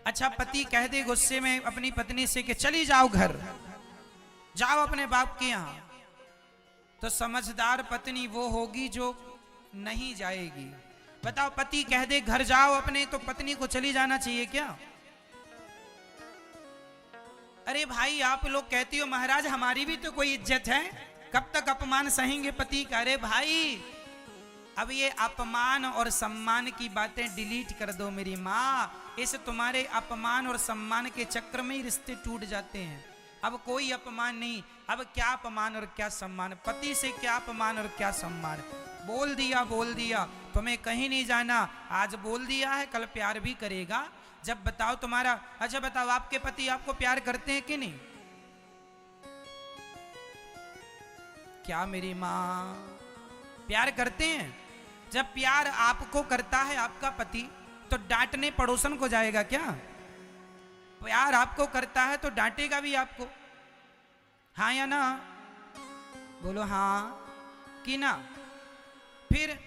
अच्छा पति कह दे गुस्से में अपनी पत्नी से कि चली जाओ घर, जाओ अपने बाप के यहां, तो समझदार पत्नी वो होगी जो नहीं जाएगी। बताओ पति कह दे घर जाओ अपने, तो पत्नी को चली जाना चाहिए क्या? अरे भाई आप लोग कहती हो महाराज हमारी भी तो कोई इज्जत है, कब तक अपमान सहेंगे पति का? अरे भाई अब ये अपमान और सम्मान की बातें डिलीट कर दो मेरी माँ। इस तुम्हारे अपमान और सम्मान के चक्कर में ही रिश्ते टूट जाते हैं। अब कोई अपमान नहीं, अब क्या अपमान और क्या सम्मान, पति से क्या अपमान और क्या सम्मान। बोल दिया, तुम्हें कहीं नहीं जाना, आज बोल दिया है कल प्यार भी करेगा। जब बताओ तुम्हारा, अच्छा बताओ आपके पति आपको प्यार करते हैं कि नहीं? क्या मेरी माँ प्यार करते हैं? जब प्यार आपको करता है आपका पति, तो डांटने पड़ोसन को जाएगा क्या? प्यार आपको करता है तो डांटेगा भी आपको, हाँ या ना? बोलो हाँ कि ना? फिर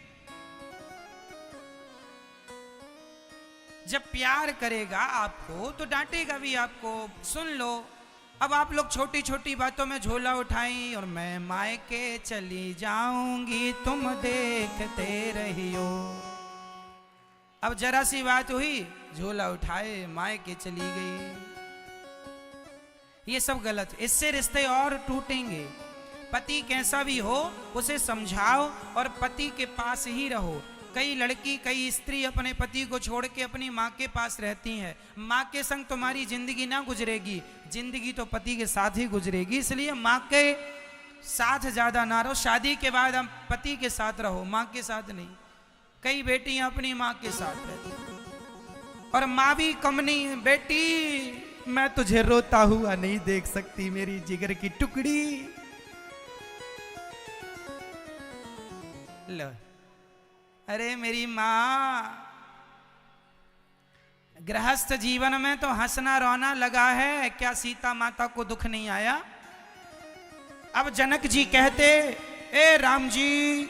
जब प्यार करेगा आपको तो डांटेगा भी आपको। सुन लो, अब आप लोग छोटी छोटी बातों में झोला उठाई और मैं मायके चली जाऊंगी तुम देखते रहियो। अब जरा सी बात हुई, झोला उठाए मायके चली गई। ये सब गलत, इससे रिश्ते और टूटेंगे। पति कैसा भी हो उसे समझाओ और पति के पास ही रहो। कई लड़की कई स्त्री अपने पति को छोड़ के अपनी माँ के पास रहती हैं। माँ के संग तुम्हारी जिंदगी ना गुजरेगी, जिंदगी तो पति के साथ ही गुजरेगी। इसलिए माँ के साथ ज्यादा ना रहो, शादी के बाद हम पति के साथ रहो, माँ के साथ नहीं। कई बेटियां अपनी माँ के साथ रहती और माँ भी कम नहीं है। बेटी मैं तुझे रोता हुआ नहीं देख सकती मेरी जिगर की टुकड़ी। लो, अरे मेरी माँ, गृहस्थ जीवन में तो हंसना रोना लगा है, क्या सीता माता को दुख नहीं आया? अब जनक जी कहते, ए राम जी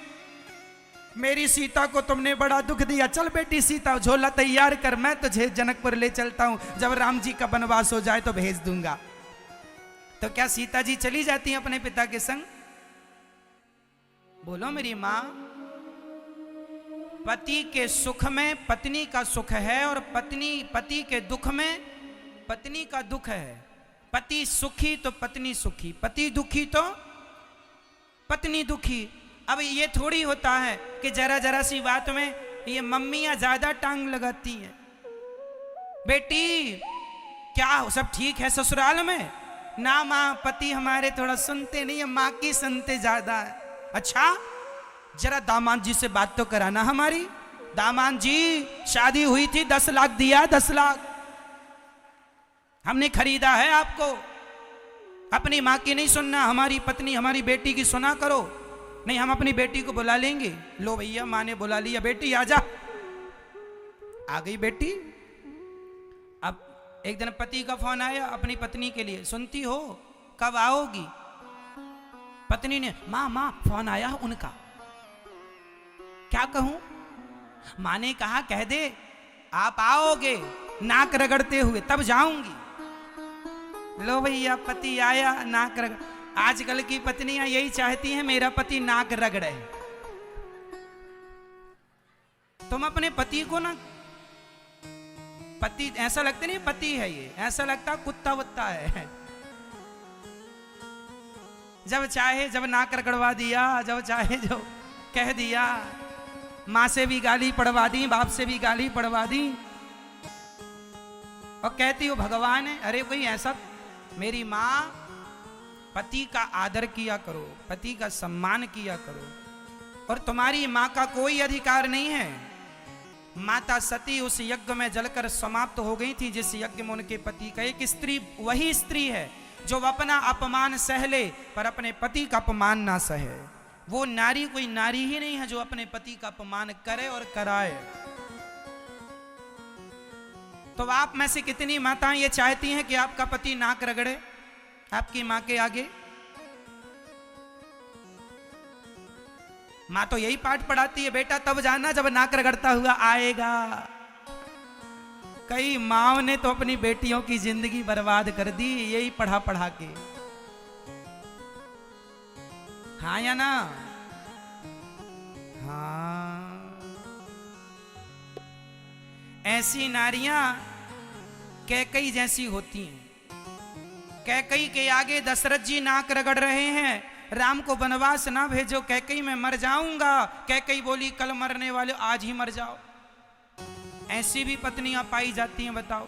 मेरी सीता को तुमने बड़ा दुख दिया, चल बेटी सीता झोला तैयार कर, मैं तुझे जनकपुर ले चलता हूं, जब राम जी का वनवास हो जाए तो भेज दूंगा। तो क्या सीता जी चली जाती हैं अपने पिता के संग? बोलो मेरी माँ। पति के सुख में पत्नी का सुख है और पति के दुख में पत्नी का दुख है। पति सुखी तो पत्नी सुखी, पति दुखी तो पत्नी दुखी। अब ये थोड़ी होता है कि जरा जरा सी बात में ये मम्मियां ज्यादा टांग लगाती हैं। बेटी क्या सब ठीक है ससुराल में? ना माँ, पति हमारे थोड़ा सुनते नहीं है, माँ की सुनते ज्यादा है। अच्छा जरा दामाद जी से बात तो कराना हमारी। दामाद जी शादी हुई थी, 10 लाख दिया, 10 लाख हमने खरीदा है आपको। अपनी माँ की नहीं सुनना, हमारी पत्नी हमारी बेटी की सुना करो। नहीं हम अपनी बेटी को बुला लेंगे। लो भैया माँ ने बुला लिया, बेटी आजा। आ गई बेटी। अब एक दिन पति का फोन आया अपनी पत्नी के लिए, सुनती हो कब आओगी? पत्नी ने, माँ माँ फोन आया उनका। क्या कहूं? माँ ने कहा कह दे आप आओगे नाक रगड़ते हुए तब जाऊंगी। लो भैया पति आया, नाक रगड़। आजकल की पत्नियां यही चाहती हैं मेरा पति नाक रगड़े। तुम अपने पति को ना, पति ऐसा लगता नहीं पति है ये, ऐसा लगता कुत्ता वुत्ता है। जब चाहे जब नाक रगड़वा दिया, जब चाहे जो कह दिया। माँ से भी गाली पड़वा दी, बाप से भी गाली पड़वा दी और कहती हो भगवान है। अरे कोई ऐसा, मेरी माँ पति का आदर किया करो, पति का सम्मान किया करो। और तुम्हारी माँ का कोई अधिकार नहीं है। माता सती उस यज्ञ में जलकर समाप्त हो गई थी जिस यज्ञ में उनके पति का। एक स्त्री वही स्त्री है जो अपना अपमान सह ले पर अपने पति का अपमान ना सहे। वो नारी कोई नारी ही नहीं है जो अपने पति का अपमान करे और कराए। तो आप में से कितनी माताएं ये चाहती हैं कि आपका पति नाक रगड़े आपकी मां के आगे? मां तो यही पाठ पढ़ाती है, बेटा तब जाना जब नाक रगड़ता हुआ आएगा। कई माओ ने तो अपनी बेटियों की जिंदगी बर्बाद कर दी यही पढ़ा पढ़ा के। हाँ या ना? हाँ। ऐसी नारियां कैकई जैसी होती हैं। कैकई के आगे दशरथ जी नाक रगड़ रहे हैं, राम को वनवास ना भेजो, कैकई मैं मर जाऊंगा। कैकई बोली कल मरने वाले आज ही मर जाओ। ऐसी भी पत्नियां पाई जाती हैं, बताओ।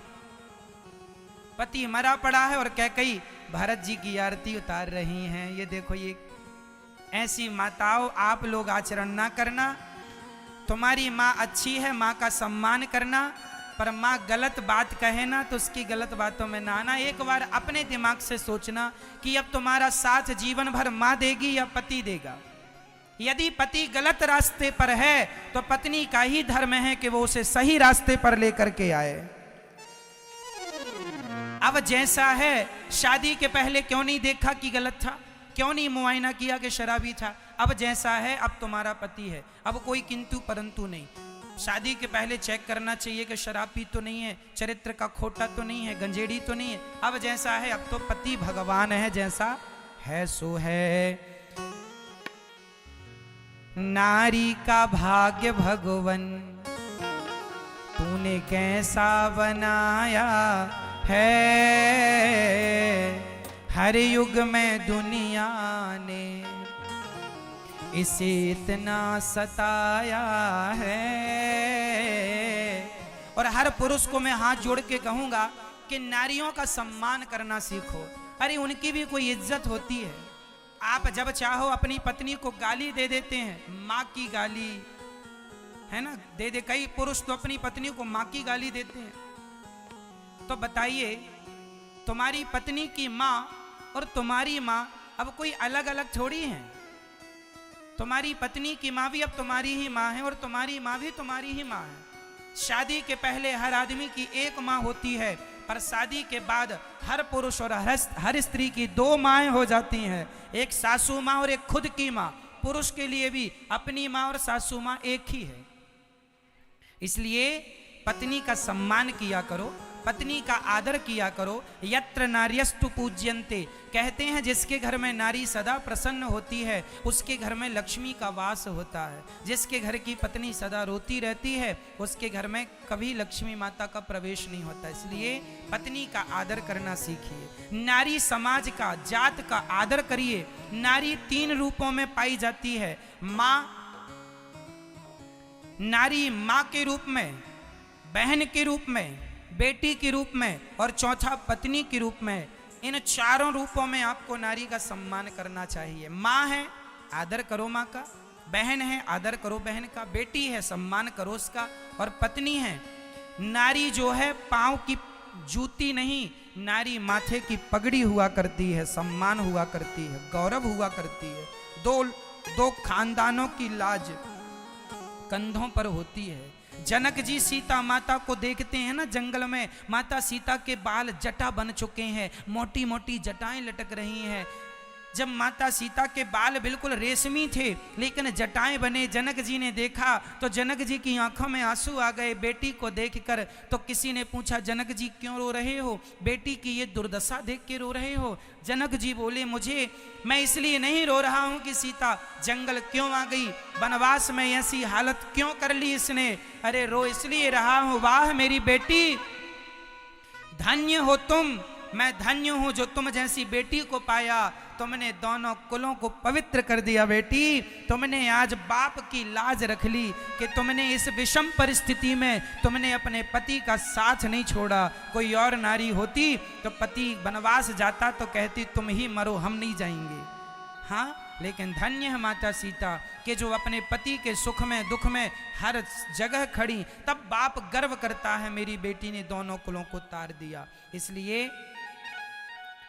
पति मरा पड़ा है और कैकई भरत जी की आरती उतार रही हैं। ये देखो, ये ऐसी माताओं आप लोग आचरण ना करना। तुम्हारी माँ अच्छी है, माँ का सम्मान करना, पर माँ गलत बात कहे ना तो उसकी गलत बातों में ना आना। एक बार अपने दिमाग से सोचना कि अब तुम्हारा साथ जीवन भर माँ देगी या पति देगा। यदि पति गलत रास्ते पर है तो पत्नी का ही धर्म है कि वो उसे सही रास्ते पर लेकर के आए। अब जैसा है, शादी के पहले क्यों नहीं देखा कि गलत था? क्यों नहीं मुआयना किया कि शराबी था? अब जैसा है, अब तुम्हारा पति है, अब कोई किंतु परंतु नहीं। शादी के पहले चेक करना चाहिए कि शराब पी तो नहीं है, चरित्र का खोटा तो नहीं है, गंजेड़ी तो नहीं है। अब जैसा है, अब तो पति भगवान है, जैसा है सो है। नारी का भाग्य भगवन तूने कैसा बनाया है, हर युग में दुनिया ने इसे इतना सताया है। और हर पुरुष को मैं हाथ जोड़ के कहूंगा कि नारियों का सम्मान करना सीखो। अरे उनकी भी कोई इज्जत होती है। आप जब चाहो अपनी पत्नी को गाली दे देते हैं, माँ की गाली है ना, दे दे। कई पुरुष तो अपनी पत्नी को माँ की गाली देते हैं। तो बताइए, तुम्हारी पत्नी की माँ और तुम्हारी माँ अब कोई अलग अलग थोड़ी है। तुम्हारी पत्नी की माँ भी अब तुम्हारी ही माँ है और तुम्हारी माँ भी तुम्हारी ही माँ है। शादी के पहले हर आदमी की एक माँ होती है, पर शादी के बाद हर पुरुष और हर स्त्री की दो माएँ हो जाती हैं, एक सासू माँ और एक खुद की माँ। पुरुष के लिए भी अपनी माँ और सासू माँ एक ही है। इसलिए पत्नी का सम्मान किया करो, पत्नी का आदर किया करो। यत्र नार्यस्तु पूज्यन्ते, कहते हैं जिसके घर में नारी सदा प्रसन्न होती है उसके घर में लक्ष्मी का वास होता है। जिसके घर की पत्नी सदा रोती रहती है उसके घर में कभी लक्ष्मी माता का प्रवेश नहीं होता। इसलिए पत्नी का आदर करना सीखिए। नारी समाज का, जात का आदर करिए। नारी 3 रूपों में पाई जाती है। माँ, नारी माँ के रूप में, बहन के रूप में, बेटी के रूप में और चौथा पत्नी के रूप में। इन 4 रूपों में आपको नारी का सम्मान करना चाहिए। माँ है, आदर करो माँ का। बहन है, आदर करो बहन का। बेटी है, सम्मान करो उसका। और पत्नी है, नारी जो है पांव की जूती नहीं, नारी माथे की पगड़ी हुआ करती है, सम्मान हुआ करती है, गौरव हुआ करती है। दो खानदानों की लाज कंधों पर होती है। जनक जी सीता माता को देखते हैं ना जंगल में, माता सीता के बाल जटा बन चुके हैं, मोटी मोटी जटाएं लटक रही हैं। जब माता सीता के बाल बिल्कुल रेशमी थे लेकिन जटाएं बने, जनक जी ने देखा तो जनक जी की आंखों में आंसू आ गए बेटी को देखकर। तो किसी ने पूछा, जनक जी क्यों रो रहे हो, बेटी की ये दुर्दशा देख के रो रहे हो? जनक जी बोले, मैं इसलिए नहीं रो रहा हूं कि सीता जंगल क्यों आ गई, वनवास में ऐसी हालत क्यों कर ली इसने। अरे रो इसलिए रहा हूं, वाह मेरी बेटी, धन्य हो तुम, मैं धन्य हूं जो तुम जैसी बेटी को पाया। तुमने दोनों कुलों को पवित्र कर दिया बेटी। तुमने आज बाप की लाज रख ली कि तुमने इस विषम परिस्थिति में तुमने अपने पति का साथ नहीं छोड़ा। कोई और नारी होती तो पति वनवास जाता तो कहती तुम ही मरो, हम नहीं जाएंगे। हाँ, लेकिन धन्य है माता सीता कि जो अपने पति के सुख में दुख में हर जगह खड़ी। तब बाप गर्व करता है मेरी बेटी ने दोनों कुलों को तार दिया। इसलिए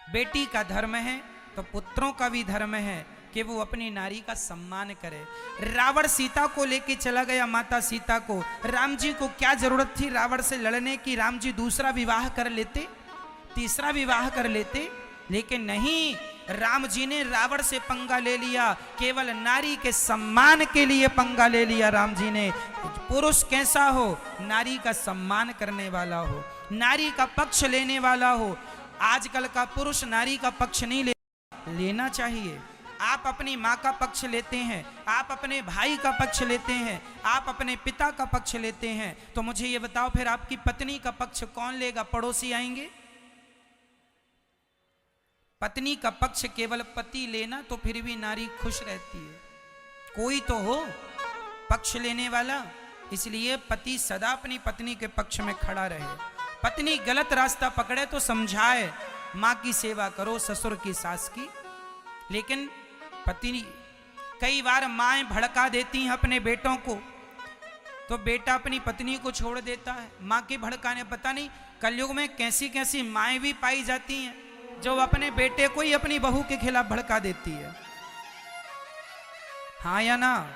बेटी का धर्म है तो पुत्रों का भी धर्म है कि वो अपनी नारी का सम्मान करे। रावण सीता को लेके चला गया, माता सीता को। राम जी को क्या जरूरत थी रावण से लड़ने की? राम जी दूसरा विवाह कर लेते, तीसरा विवाह कर लेते, लेकिन नहीं, राम जी ने रावण से पंगा ले लिया, केवल नारी के सम्मान के लिए पंगा ले लिया राम जी ने। पुरुष कैसा हो? नारी का सम्मान करने वाला हो, नारी का पक्ष लेने वाला हो। आजकल का पुरुष नारी का पक्ष नहीं लेना चाहिए। आप अपनी माँ का पक्ष लेते हैं, आप अपने भाई का पक्ष लेते हैं, आप अपने पिता का पक्ष लेते हैं, तो मुझे ये बताओ फिर आपकी पत्नी का पक्ष कौन लेगा? पड़ोसी आएंगे? पत्नी का पक्ष केवल पति लेना तो फिर भी नारी खुश रहती है, कोई तो हो पक्ष लेने वाला। इसलिए पति सदा अपनी पत्नी के पक्ष में खड़ा रहे। पत्नी गलत रास्ता पकड़े तो समझाए, माँ की सेवा करो, ससुर की, सास की। लेकिन पत्नी, कई बार माएँ भड़का देती हैं अपने बेटों को, तो बेटा अपनी पत्नी को छोड़ देता है माँ के भड़काने। पता नहीं कलयुग में कैसी कैसी माएँ भी पाई जाती हैं जो अपने बेटे को ही अपनी बहू के खिलाफ भड़का देती है। हाँ या ना?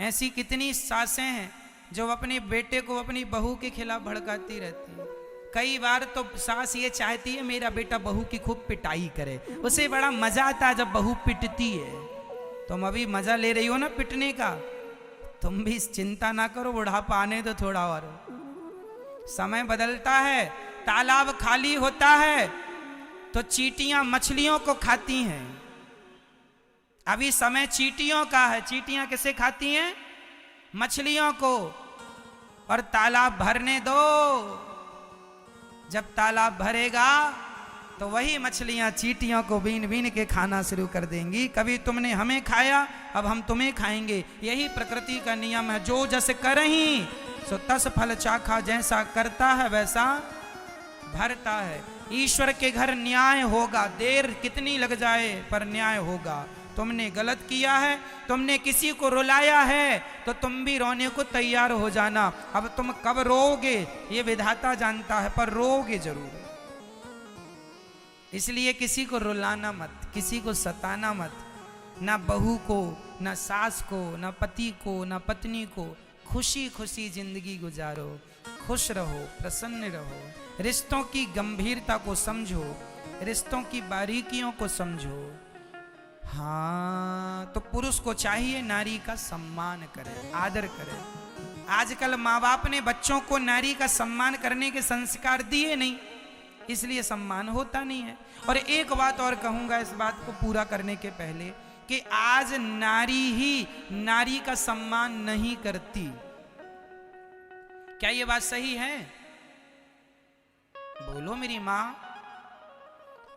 ऐसी कितनी सासें हैं जो अपने बेटे को अपनी बहू के खिलाफ भड़काती रहती है। कई बार तो सास ये चाहती है मेरा बेटा बहू की खूब पिटाई करे, उसे बड़ा मजा आता है जब बहू पिटती है। तुम अभी मजा ले रही हो ना पिटने का, तुम भी चिंता ना करो, बुढ़ापा आने दो थोड़ा और। समय बदलता है, तालाब खाली होता है तो चींटियां मछलियों को खाती हैं। अभी समय चींटियों का है। चींटियां किसे खाती हैं? मछलियों को। और तालाब भरने दो, जब तालाब भरेगा तो वही मछलियां चींटियों को बीन बीन के खाना शुरू कर देंगी। कभी तुमने हमें खाया, अब हम तुम्हें खाएंगे। यही प्रकृति का नियम है। जो जस करहीं सो तस फल चाखा, जैसा करता है वैसा भरता है। ईश्वर के घर न्याय होगा, देर कितनी लग जाए पर न्याय होगा। तुमने गलत किया है, तुमने किसी को रुलाया है, तो तुम भी रोने को तैयार हो जाना। अब तुम कब रोओगे ये विधाता जानता है, पर रोओगे जरूर। इसलिए किसी को रुलाना मत, किसी को सताना मत, ना बहू को, ना सास को, ना पति को, ना पत्नी को। खुशी खुशी जिंदगी गुजारो, खुश रहो, प्रसन्न रहो। रिश्तों की गंभीरता को समझो, रिश्तों की बारीकियों को समझो। हाँ, तो पुरुष को चाहिए नारी का सम्मान करे, आदर करे। आजकल माँ बाप ने बच्चों को नारी का सम्मान करने के संस्कार दिए नहीं, इसलिए सम्मान होता नहीं है। और एक बात और कहूंगा इस बात को पूरा करने के पहले, कि आज नारी ही नारी का सम्मान नहीं करती। क्या ये बात सही है? बोलो मेरी माँ।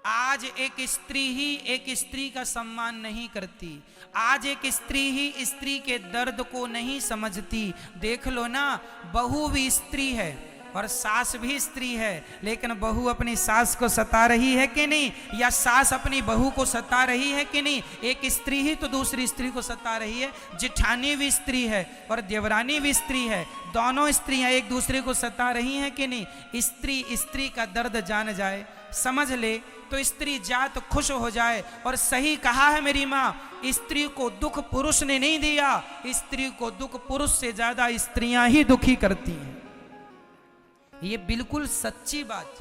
आज एक स्त्री ही एक स्त्री का सम्मान नहीं करती। आज एक स्त्री ही स्त्री के दर्द को नहीं समझती। देख लो ना, बहू भी स्त्री है और सास भी स्त्री है, लेकिन बहू अपनी सास को सता रही है कि नहीं, या सास अपनी बहू को सता रही है कि नहीं? एक स्त्री ही तो दूसरी स्त्री को सता रही है। जिठानी भी स्त्री है और देवरानी भी स्त्री है, दोनों स्त्रियां एक दूसरे को सता रही हैं कि नहीं? स्त्री स्त्री का दर्द जान जाए, समझ ले, तो स्त्री जात खुश हो जाए। और सही कहा है मेरी माँ, स्त्री को दुख पुरुष ने नहीं दिया, स्त्री को दुख पुरुष से ज्यादा स्त्रियां ही दुखी करती हैं। ये बिल्कुल सच्ची बात।